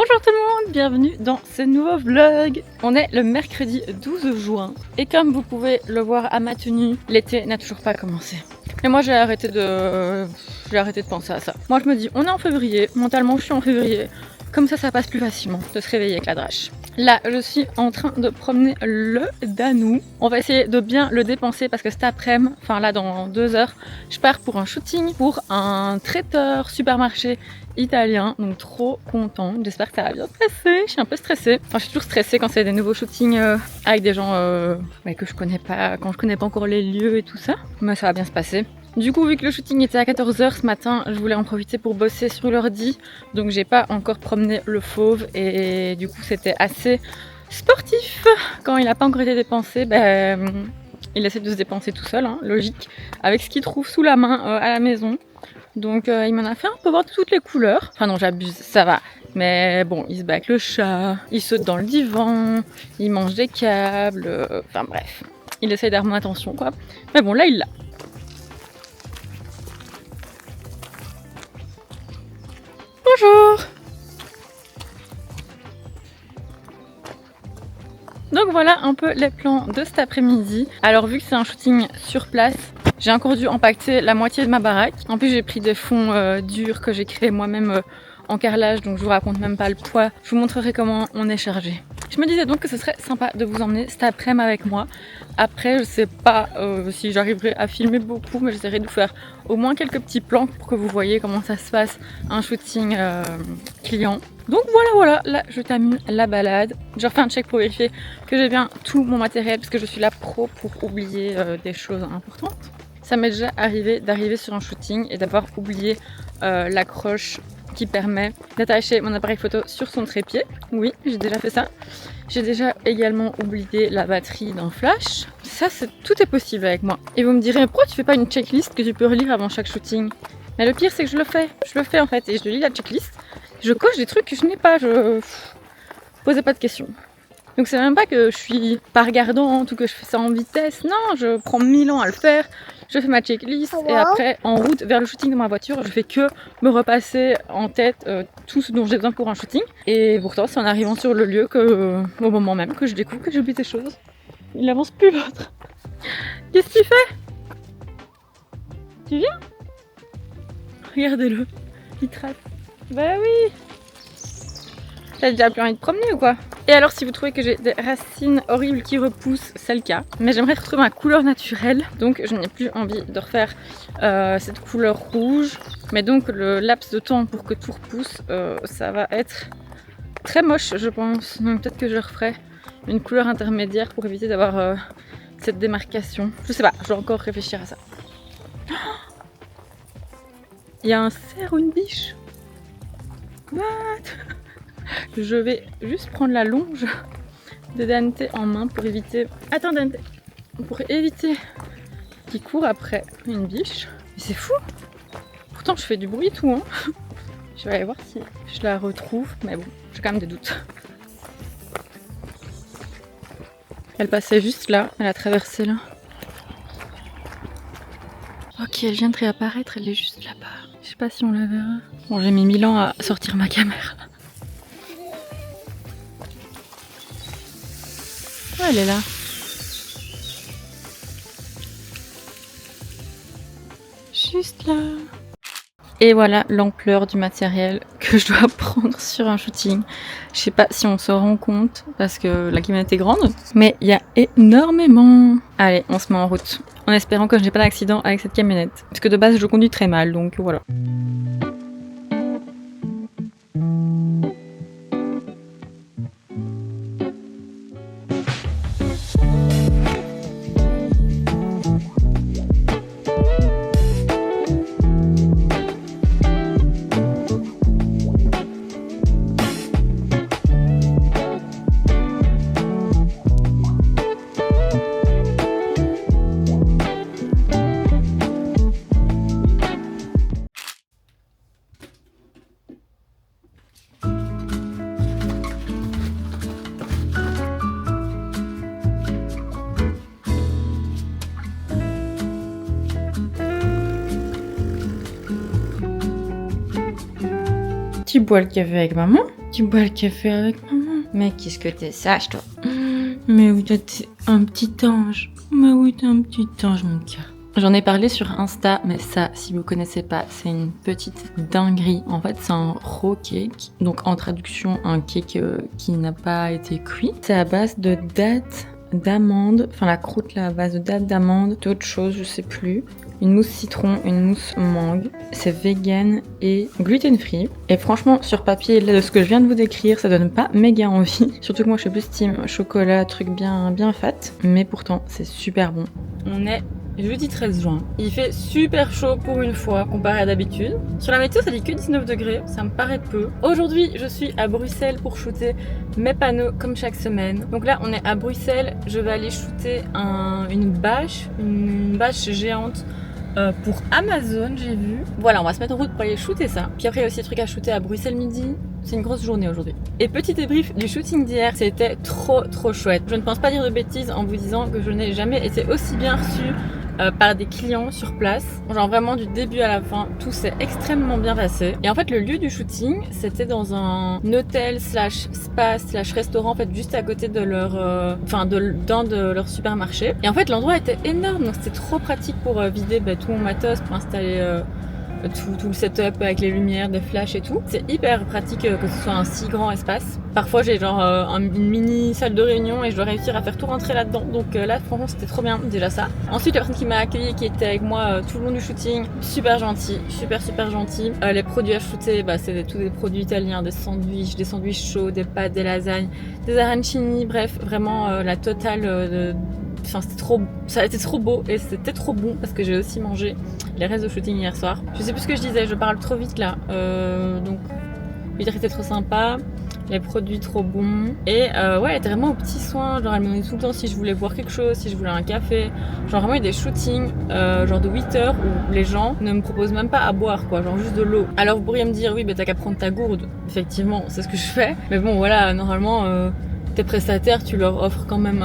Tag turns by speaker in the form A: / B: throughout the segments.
A: Bonjour tout le monde, bienvenue dans ce nouveau vlog. On est le mercredi 12 juin et comme vous pouvez le voir à ma tenue, l'été n'a toujours pas commencé. Et moi j'ai arrêté de penser à ça. Moi je me dis on est en février, mentalement je suis en février, comme ça passe plus facilement de se réveiller avec la drache. Là je suis en train de promener le Danou. On va essayer de bien le dépenser parce que cet après-midi, enfin là dans 2 heures, je pars pour un shooting pour un traiteur supermarché italien, donc trop contente. J'espère que ça va bien se passer. Je suis un peu stressée. Enfin, je suis toujours stressée quand c'est des nouveaux shootings avec des gens que je connais pas, quand je connais pas encore les lieux et tout ça. Mais ça va bien se passer. Du coup, vu que le shooting était à 14 h ce matin, je voulais en profiter pour bosser sur l'ordi. Donc j'ai pas encore promené le fauve et du coup c'était assez sportif. Quand il a pas encore été dépensé, il essaie de se dépenser tout seul, hein, logique, avec ce qu'il trouve sous la main à la maison. Donc il m'en a fait un peu voir toutes les couleurs. Enfin non, j'abuse, ça va. Mais bon, il se bat avec le chat, il saute dans le divan, il mange des câbles, enfin bref. Il essaye d'avoir mon attention quoi. Mais bon, là il l'a. Bonjour! Donc voilà un peu les plans de cet après-midi. Alors vu que c'est un shooting sur place, j'ai encore dû empaqueter la moitié de ma baraque. En plus j'ai pris des fonds durs que j'ai créés moi-même en carrelage, donc je vous raconte même pas le poids. Je vous montrerai comment on est chargé. Je me disais donc que ce serait sympa de vous emmener cet après-midi avec moi. Après je sais pas si j'arriverai à filmer beaucoup, mais j'essaierai de vous faire au moins quelques petits plans pour que vous voyez comment ça se passe un shooting client. Donc voilà, là je termine la balade. Je refais un check pour vérifier que j'ai bien tout mon matériel parce que je suis là pro pour oublier des choses importantes. Ça m'est déjà arrivé d'arriver sur un shooting et d'avoir oublié l'accroche qui permet d'attacher mon appareil photo sur son trépied. Oui, j'ai déjà fait ça. J'ai déjà également oublié la batterie d'un flash. Ça, tout est possible avec moi. Et vous me direz, pourquoi tu fais pas une checklist que tu peux relire avant chaque shooting? Mais le pire, c'est que je le fais en fait, et je lis la checklist. Je coche des trucs que je n'ai pas, posez pas de questions. Donc c'est même pas que je suis pas regardante ou que je fais ça en vitesse, non, je prends 1000 ans à le faire. Je fais ma checklist et après en route vers le shooting dans ma voiture, je fais que me repasser en tête tout ce dont j'ai besoin pour un shooting. Et pourtant c'est en arrivant sur le lieu que, au moment même que je découvre que j'ai oublié des choses. Il avance plus l'autre. Qu'est-ce que tu fais? Tu viens? Regardez-le, il trace. Bah oui. T'as déjà plus envie de promener ou quoi? Et alors si vous trouvez que j'ai des racines horribles qui repoussent, c'est le cas. Mais j'aimerais retrouver ma couleur naturelle. Donc je n'ai plus envie de refaire cette couleur rouge. Mais donc le laps de temps pour que tout repousse, ça va être très moche je pense. Donc peut-être que je referai une couleur intermédiaire pour éviter d'avoir cette démarcation. Je sais pas, je dois encore réfléchir à ça. Il y a un cerf ou une biche? What? Je vais juste prendre la longe de Dante en main pour éviter... Attends Dante! Pour éviter qu'il court après une biche. Mais c'est fou! Pourtant je fais du bruit et tout, hein. Je vais aller voir si je la retrouve. Mais bon, j'ai quand même des doutes. Elle passait juste là, elle a traversé là. Ok, elle vient de réapparaître, elle est juste là-bas. Je sais pas si on la verra. Bon, j'ai mis 1000 ans à sortir ma caméra. Oh, elle est là. Juste là. Et voilà l'ampleur du matériel que je dois prendre sur un shooting. Je sais pas si on se rend compte parce que la camionnette est grande, mais il y a énormément. Allez, on se met en route. En espérant que je n'ai pas d'accident avec cette camionnette. Parce que de base je conduis très mal, donc voilà. Tu bois le café avec maman? Tu bois le café avec maman. Mais qu'est-ce que t'es sage, toi. Mais oui, t'es un petit ange. Mais oui, t'es un petit ange, mon cœur. J'en ai parlé sur Insta, mais ça, si vous connaissez pas, c'est une petite dinguerie. En fait, c'est un raw cake. Donc, en traduction, un cake qui n'a pas été cuit. C'est à base de dattes d'amande. Enfin, la croûte, là, à base de dattes d'amande. D'autres choses, je sais plus. Une mousse citron, une mousse mangue. C'est vegan et gluten free. Et franchement, sur papier, là, de ce que je viens de vous décrire, ça donne pas méga envie. Surtout que moi, je suis plus team chocolat, truc bien fat. Mais pourtant, c'est super bon. On est jeudi 13 juin. Il fait super chaud pour une fois comparé à d'habitude. Sur la météo, ça dit que 19 degrés. Ça me paraît peu. Aujourd'hui, je suis à Bruxelles pour shooter mes panneaux comme chaque semaine. Donc là, on est à Bruxelles. Je vais aller shooter une bâche géante. Pour Amazon, j'ai vu. Voilà, on va se mettre en route pour aller shooter ça. Puis après, il y a aussi des trucs à shooter à Bruxelles midi. C'est une grosse journée aujourd'hui. Et petit débrief du shooting d'hier, c'était trop chouette. Je ne pense pas dire de bêtises en vous disant que je n'ai jamais été aussi bien reçue par des clients sur place. Genre vraiment du début à la fin, tout s'est extrêmement bien passé. Et en fait, le lieu du shooting, c'était dans un hôtel slash spa slash restaurant, en fait, juste à côté de leur, d'un de leurs supermarchés. Et en fait, l'endroit était énorme, donc c'était trop pratique pour vider tout mon matos, pour installer tout le setup avec les lumières, des flashs et tout. C'est hyper pratique que ce soit un si grand espace. Parfois j'ai genre une mini salle de réunion et je dois réussir à faire tout rentrer là-dedans. Donc là franchement c'était trop bien déjà ça. Ensuite la personne qui m'a accueilli, qui était avec moi tout le long du shooting, super gentil, super gentil. Les produits à shooter, c'est tous des produits italiens, des sandwichs chauds, des pâtes, des lasagnes, des arancini, bref vraiment la totale Enfin, ça a été trop beau et c'était trop bon parce que j'ai aussi mangé les restes de shooting hier soir. Je sais plus ce que je disais, je parle trop vite là. Donc, lui dire que c'était trop sympa, les produits trop bons. Et ouais, elle était vraiment aux petits soins. Genre, elle me demandait tout le temps si je voulais boire quelque chose, si je voulais un café. Genre, vraiment, il y a des shootings, genre de 8 heures où les gens ne me proposent même pas à boire, quoi. Genre, juste de l'eau. Alors, vous pourriez me dire, oui, t'as qu'à prendre ta gourde. Effectivement, c'est ce que je fais. Mais bon, voilà, normalement, tes prestataires, tu leur offres quand même.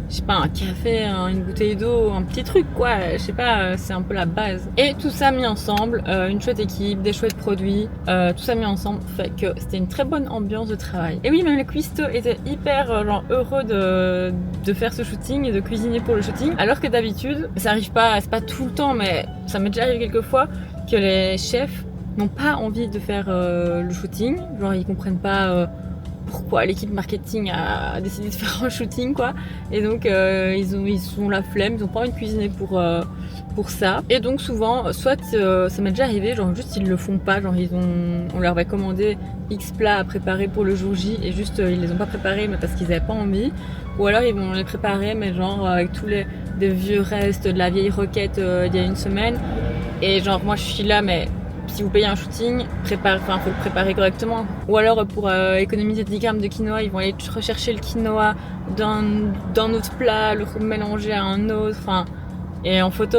A: Je sais pas, un café, une bouteille d'eau, un petit truc quoi, je sais pas, c'est un peu la base. Et tout ça mis ensemble, une chouette équipe, des chouettes produits, tout ça mis ensemble fait que c'était une très bonne ambiance de travail. Et oui, même les cuistots étaient hyper heureux de faire ce shooting et de cuisiner pour le shooting, alors que d'habitude, ça arrive pas, c'est pas tout le temps, mais ça m'est déjà arrivé quelques fois que les chefs n'ont pas envie de faire le shooting, genre ils comprennent pas pourquoi l'équipe marketing a décidé de faire un shooting quoi, et donc ils ont la flemme, ils ont pas envie de cuisiner pour ça, et donc souvent soit ça m'est déjà arrivé, genre juste ils le font pas, genre on leur avait commandé X plats à préparer pour le jour J et juste ils les ont pas préparés mais parce qu'ils avaient pas envie, ou alors ils vont les préparer mais genre avec tous des vieux restes de la vieille roquette d'il y a une semaine, et genre moi je suis là mais si vous payez un shooting, faut le préparer correctement. Ou alors pour économiser 10 grammes de quinoa, ils vont aller rechercher le quinoa d'un autre plat, le mélanger à un autre. Et en photo,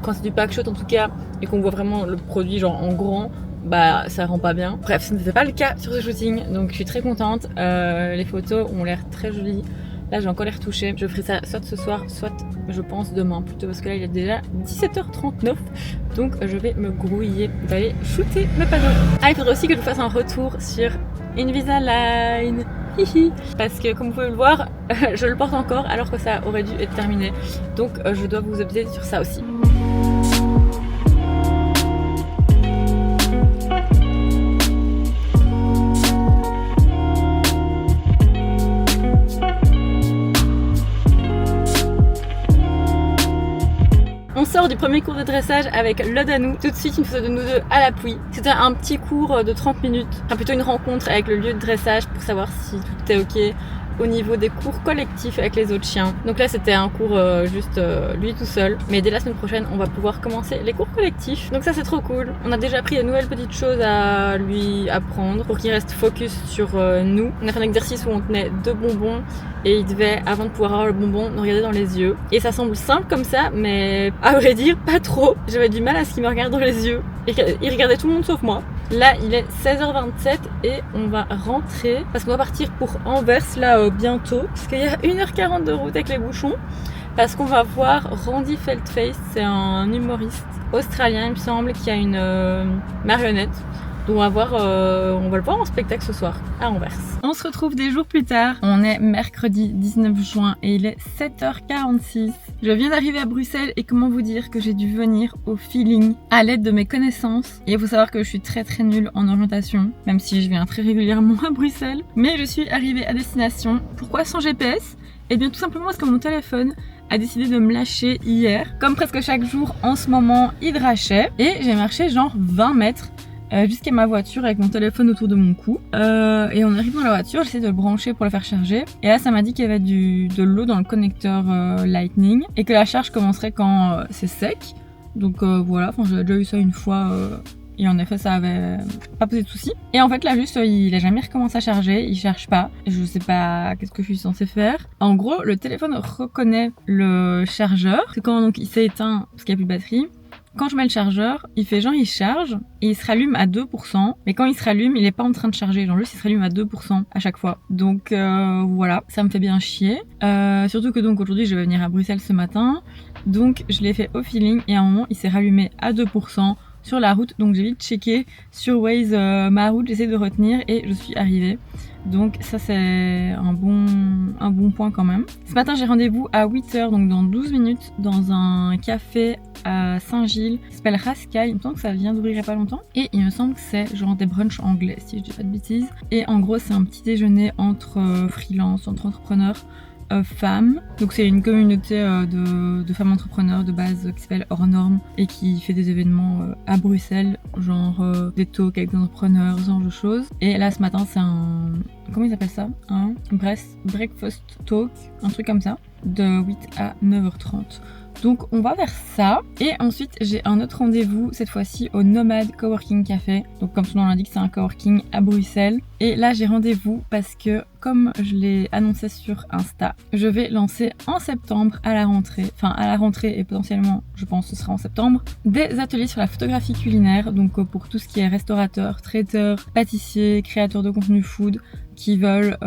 A: quand c'est du pack shot en tout cas, et qu'on voit vraiment le produit genre en grand, ça rend pas bien. Bref, ce n'était pas le cas sur ce shooting, donc je suis très contente. Les photos ont l'air très jolies. Là j'ai encore les retoucher, je ferai ça soit ce soir, soit je pense demain plutôt, parce que là il est déjà 17h39, donc je vais me grouiller d'aller shooter mes panneaux. Ah, il faudrait aussi que je vous fasse un retour sur Invisalign, parce que comme vous pouvez le voir, je le porte encore alors que ça aurait dû être terminé, donc je dois vous updater sur ça aussi. On sort du premier cours de dressage avec l'ode à nous. Tout de suite, une photo de nous deux à la pluie. C'était un petit cours de 30 minutes, enfin plutôt une rencontre avec le lieu de dressage pour savoir si tout est ok au niveau des cours collectifs avec les autres chiens. Donc là, c'était un cours juste lui tout seul. Mais dès la semaine prochaine, on va pouvoir commencer les cours collectifs. Donc ça, c'est trop cool. On a déjà appris de nouvelles petites choses à lui apprendre pour qu'il reste focus sur nous. On a fait un exercice où on tenait 2 bonbons et il devait, avant de pouvoir avoir le bonbon, nous regarder dans les yeux. Et ça semble simple comme ça, mais à vrai dire, pas trop. J'avais du mal à ce qu'il me regarde dans les yeux. Il regardait tout le monde sauf moi. Là, il est 16h27 et on va rentrer parce qu'on va partir pour Anvers là bientôt. Parce qu'il y a 1h40 de route avec les bouchons. Parce qu'on va voir Randy Feldface, c'est un humoriste australien, il me semble, qui a une marionnette. Donc on va le voir en spectacle ce soir à Anvers. On se retrouve des jours plus tard. On est mercredi 19 juin et il est 7h46. Je viens d'arriver à Bruxelles et comment vous dire que j'ai dû venir au feeling à l'aide de mes connaissances. Et il faut savoir que je suis très nulle en orientation, même si je viens très régulièrement à Bruxelles. Mais je suis arrivée à destination. Pourquoi sans GPS? Eh bien tout simplement parce que mon téléphone a décidé de me lâcher hier. Comme presque chaque jour en ce moment, il drachait. Et j'ai marché genre 20 mètres jusqu'à ma voiture avec mon téléphone autour de mon cou. Et en arrivant à la voiture, j'essaie de le brancher pour le faire charger. Et là, ça m'a dit qu'il y avait de l'eau dans le connecteur Lightning et que la charge commencerait quand c'est sec. Donc voilà, j'ai déjà eu ça une fois. Et en effet, ça avait pas posé de soucis. Et en fait, là, juste, il a jamais recommencé à charger. Il charge pas. Je sais pas qu'est-ce que je suis censée faire. En gros, le téléphone reconnaît le chargeur. C'est quand donc il s'est éteint parce qu'il n'y a plus de batterie. Quand je mets le chargeur, il fait genre il charge et il se rallume à 2%. Mais quand il se rallume, il est pas en train de charger. Genre juste il se rallume à 2% à chaque fois. Donc voilà, ça me fait bien chier. Surtout que donc aujourd'hui je vais venir à Bruxelles ce matin. Donc je l'ai fait au feeling et à un moment il s'est rallumé à 2%. Sur la route, donc j'ai vite checké sur Waze ma route, j'essaie de retenir et je suis arrivée. Donc ça c'est un bon point quand même. Ce matin j'ai rendez-vous à 8h, donc dans 12 minutes, dans un café à Saint-Gilles qui s'appelle Rascal. Il me semble que ça vient d'ouvrir il y a pas longtemps. Et il me semble que c'est genre des brunchs anglais si je dis pas de bêtises. Et en gros c'est un petit déjeuner entre freelance, entre entrepreneurs. Femmes. Donc c'est une communauté de femmes entrepreneurs de base qui s'appelle Hors Normes et qui fait des événements à Bruxelles, genre des talks avec des entrepreneurs, ce genre de choses. Et là ce matin c'est un... Comment ils appellent ça? Un breakfast talk, un truc comme ça, de 8 à 9h30. Donc on va vers ça et ensuite j'ai un autre rendez-vous cette fois-ci au Nomad Coworking Café. Donc comme son nom l'indique c'est un coworking à Bruxelles et là j'ai rendez-vous parce que comme je l'ai annoncé sur Insta, je vais lancer en septembre à la rentrée et potentiellement je pense ce sera en septembre, des ateliers sur la photographie culinaire, donc pour tout ce qui est restaurateur, traiteur, pâtissier, créateur de contenu food qui veulent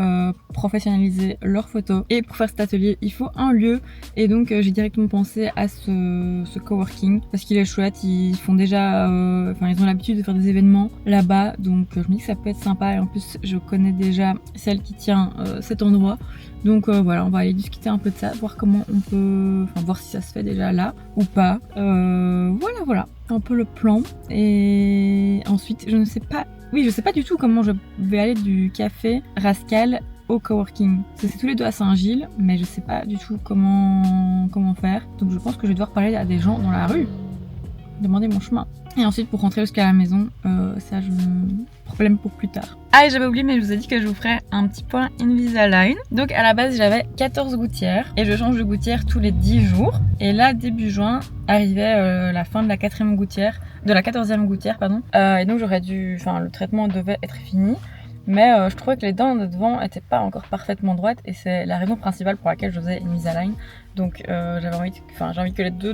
A: professionnaliser leurs photos. Et pour faire cet atelier, il faut un lieu. Et donc j'ai directement pensé à ce coworking parce qu'il est chouette. Ils font déjà, ils ont l'habitude de faire des événements là-bas. Donc je me dis que ça peut être sympa. Et en plus, je connais déjà celle qui tient cet endroit. Donc voilà, on va aller discuter un peu de ça, voir comment on peut, voir si ça se fait déjà là ou pas. Voilà, un peu le plan. Et ensuite, je ne sais pas du tout comment je vais aller du café Rascal au coworking. C'est tous les deux à Saint-Gilles, mais je sais pas du tout comment faire. Donc je pense que je vais devoir parler à des gens dans la rue, demander mon chemin. Et ensuite pour rentrer jusqu'à la maison, ça problème pour plus tard. Ah et j'avais oublié mais je vous ai dit que je vous ferais un petit point Invisalign. Donc à la base j'avais 14 gouttières et je change de gouttière tous les 10 jours. Et là début juin arrivait la fin de la 14e gouttière pardon. Et donc le traitement devait être fini. Mais je trouvais que les dents de devant n'étaient pas encore parfaitement droites et c'est la raison principale pour laquelle je faisais Invisalign. Donc j'ai envie que les deux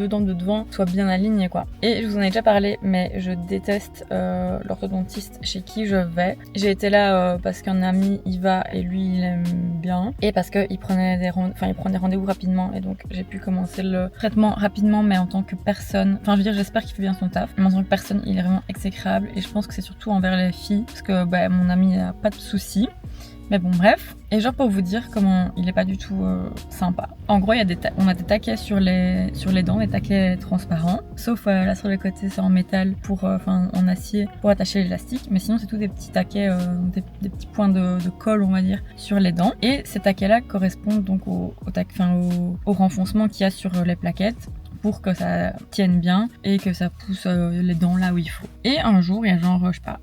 A: dents de devant soient bien alignées quoi. Et je vous en ai déjà parlé mais je déteste l'orthodontiste chez qui je vais. J'ai été là parce qu'un ami y va et lui il aime bien et parce qu'il prenait des rendez-vous rapidement et donc j'ai pu commencer le traitement rapidement mais en tant que personne, j'espère qu'il fait bien son taf mais en tant que personne il est vraiment exécrable et je pense que c'est surtout envers les filles parce que mon ami n'a pas de soucis. Mais bon bref, et genre pour vous dire comment il est pas du tout sympa. En gros on a des taquets sur les dents, des taquets transparents, sauf là sur le côté c'est en métal en acier pour attacher l'élastique, mais sinon c'est tout des petits taquets, des petits points de colle on va dire sur les dents. Et ces taquets là correspondent donc au renfoncement qu'il y a sur les plaquettes pour que ça tienne bien et que ça pousse les dents là où il faut. Et un jour, il y a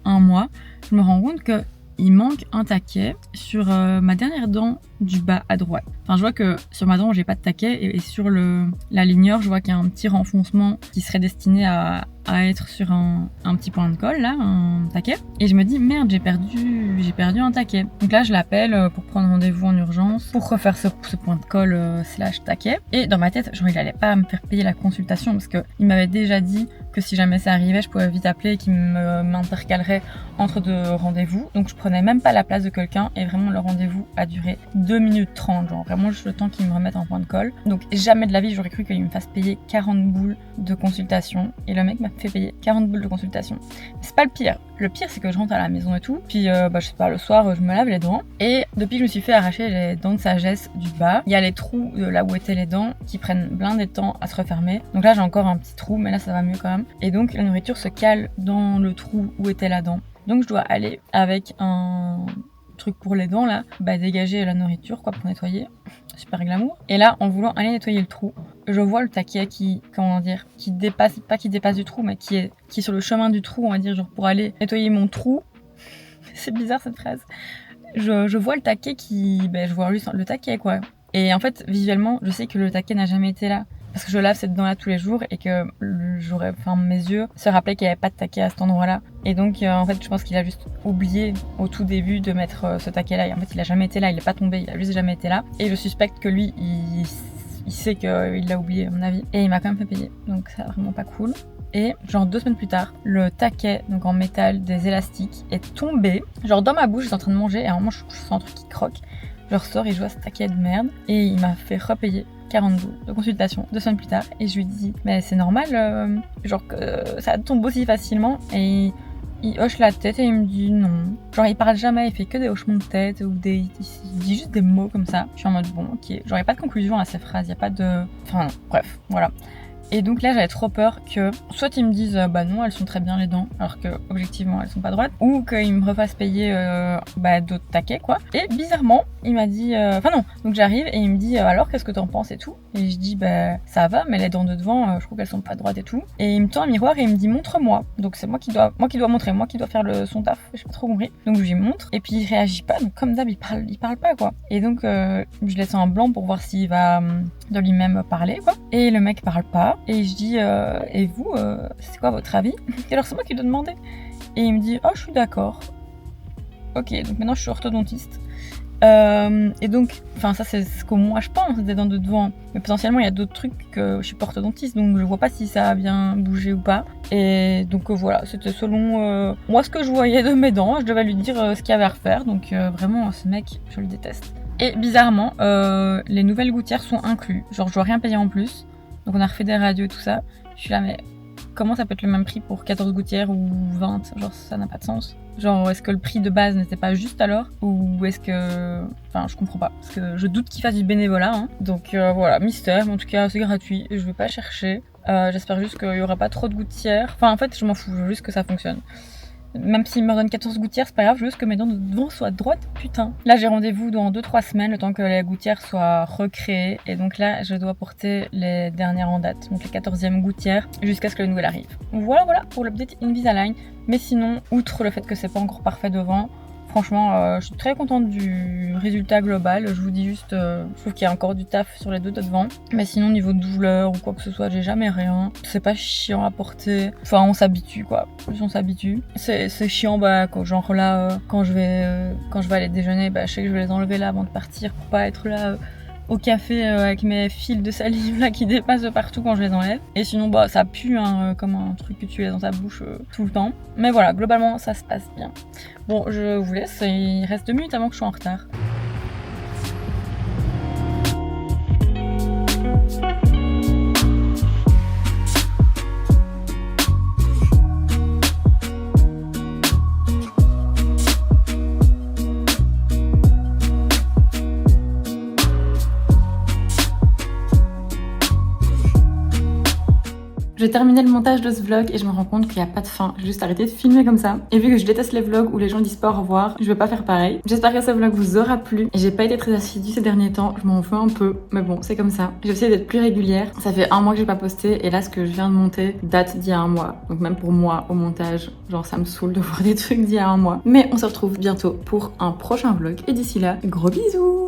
A: un mois, je me rends compte que il manque un taquet sur ma dernière dent du bas à droite. Je vois que sur ma dent j'ai pas de taquet et sur la ligneur je vois qu'il y a un petit renfoncement qui serait destiné à être sur un petit point de colle là, un taquet. Et je me dis merde, j'ai perdu un taquet. Donc là je l'appelle pour prendre rendez-vous en urgence pour refaire ce point de colle / taquet. Et dans ma tête il allait pas me faire payer la consultation parce que il m'avait déjà dit que si jamais ça arrivait je pouvais vite appeler et qu'il m'intercalerait entre deux rendez-vous. Donc je prenais même pas la place de quelqu'un et vraiment le rendez-vous a duré 2 minutes 30, genre vraiment juste le temps qu'ils me remettent en point de colle. Donc jamais de la vie j'aurais cru qu'il me fasse payer 40 boules de consultation. Et le mec m'a fait payer 40 boules de consultation. C'est pas le pire. Le pire, c'est que je rentre à la maison et tout. Puis, je sais pas, le soir, je me lave les dents. Et depuis que je me suis fait arracher les dents de sagesse du bas, il y a les trous de là où étaient les dents qui prennent plein de temps à se refermer. Donc là, j'ai encore un petit trou, mais là, ça va mieux quand même. Et donc, la nourriture se cale dans le trou où était la dent. Donc, je dois aller avec un truc pour les dents là, dégager la nourriture quoi pour nettoyer. Super glamour. Et là, en voulant aller nettoyer le trou, je vois le taquet qui dépasse, pas qui dépasse du trou, mais qui est sur le chemin du trou, on va dire, genre pour aller nettoyer mon trou. C'est bizarre cette phrase. Je vois le taquet je vois juste le taquet quoi. Et en fait, visuellement, je sais que le taquet n'a jamais été là. Parce que je lave cette dent-là tous les jours et que mes yeux se rappelaient qu'il n'y avait pas de taquet à cet endroit-là. Et donc, en fait, je pense qu'il a juste oublié au tout début de mettre ce taquet-là. Et en fait, il a jamais été là, il n'est pas tombé, il a juste jamais été là. Et je suspecte que lui, il sait qu'il l'a oublié, à mon avis. Et il m'a quand même fait payer. Donc, c'est vraiment pas cool. Et genre 2 semaines plus tard, le taquet, donc en métal, des élastiques, est tombé. Genre dans ma bouche, j'étais en train de manger et à un moment, je sens un truc qui croque. Je ressors et je vois ce taquet de merde. Et il m'a fait repayer 40 boules de consultation 2 semaines plus tard. Et je lui dis, mais c'est normal, genre que ça tombe aussi facilement. Et il hoche la tête et il me dit non. Genre il parle jamais, il fait que des hochements de tête ou il dit juste des mots comme ça. Je suis en mode bon, ok. Genre il n'y a pas de conclusion à ces phrases, il n'y a pas de... Enfin bref, voilà. Et donc là j'avais trop peur que soit ils me disent bah non elles sont très bien les dents alors que objectivement elles sont pas droites, ou qu'ils me refassent payer d'autres taquets quoi. Et bizarrement il m'a dit enfin non, donc j'arrive et il me dit alors qu'est-ce que t'en penses et tout, et je dis bah ça va mais les dents de devant je trouve qu'elles sont pas droites et tout, et il me tend un miroir et il me dit montre-moi, donc c'est moi qui dois montrer, moi qui dois faire son taf, j'ai pas trop compris, donc je lui montre et puis il réagit pas, donc comme d'hab il parle pas quoi, et donc je laisse un blanc pour voir s'il va de lui-même parler quoi, et le mec parle pas. Et je dis et vous c'est quoi votre avis? Et alors c'est moi qui dois demander. Et il me dit oh je suis d'accord. Ok, donc maintenant je suis orthodontiste. Et donc, enfin ça c'est ce que moi je pense des dents de devant. Mais potentiellement il y a d'autres trucs que je suis pas orthodontiste, donc je vois pas si ça a bien bougé ou pas. Et donc voilà, c'était selon moi ce que je voyais de mes dents. Je devais lui dire ce qu'il y avait à refaire. Donc vraiment ce mec je le déteste. Et bizarrement les nouvelles gouttières sont inclus. Genre je dois rien payer en plus. Donc on a refait des radios et tout ça. Je suis là, mais comment ça peut être le même prix pour 14 gouttières ou 20? Genre ça n'a pas de sens. Genre est-ce que le prix de base n'était pas juste alors? Ou est-ce que... Enfin je comprends pas. Parce que je doute qu'il fasse du bénévolat. Hein. Donc voilà, mystère. Mais en tout cas c'est gratuit. Je vais pas chercher. J'espère juste qu'il y aura pas trop de gouttières. Enfin en fait je m'en fous. Je veux juste que ça fonctionne. Même s'il me redonne 14 gouttières, c'est pas grave, je veux juste que mes dents de devant soient droites, putain. Là, j'ai rendez-vous dans 2-3 semaines, le temps que les gouttières soient recréées. Et donc là, je dois porter les dernières en date, donc les 14e gouttières, jusqu'à ce que le nouvel arrive. Voilà pour l'update Invisalign. Mais sinon, outre le fait que c'est pas encore parfait devant, franchement, je suis très contente du résultat global. Je vous dis juste, je trouve qu'il y a encore du taf sur les deux de devant. Mais sinon, niveau de douleur ou quoi que ce soit, j'ai jamais rien. C'est pas chiant à porter. Enfin, on s'habitue quoi. Plus on s'habitue. C'est chiant, genre là, quand je vais aller déjeuner, je sais que je vais les enlever là avant de partir pour pas être là. Au café avec mes fils de salive là qui dépassent de partout quand je les enlève. Et sinon ça pue comme un truc que tu laisses dans ta bouche tout le temps. Mais voilà, globalement ça se passe bien. Bon, je vous laisse, il reste 2 minutes avant que je sois en retard. J'ai terminé le montage de ce vlog et je me rends compte qu'il n'y a pas de fin. J'ai juste arrêté de filmer comme ça. Et vu que je déteste les vlogs où les gens disent pas au revoir, je vais pas faire pareil. J'espère que ce vlog vous aura plu. J'ai pas été très assidue ces derniers temps, je m'en veux un peu. Mais bon, c'est comme ça. J'ai essayé d'être plus régulière. Ça fait 1 mois que j'ai pas posté et là ce que je viens de monter date d'il y a 1 mois. Donc même pour moi au montage, genre ça me saoule de voir des trucs d'il y a 1 mois. Mais on se retrouve bientôt pour un prochain vlog. Et d'ici là, gros bisous!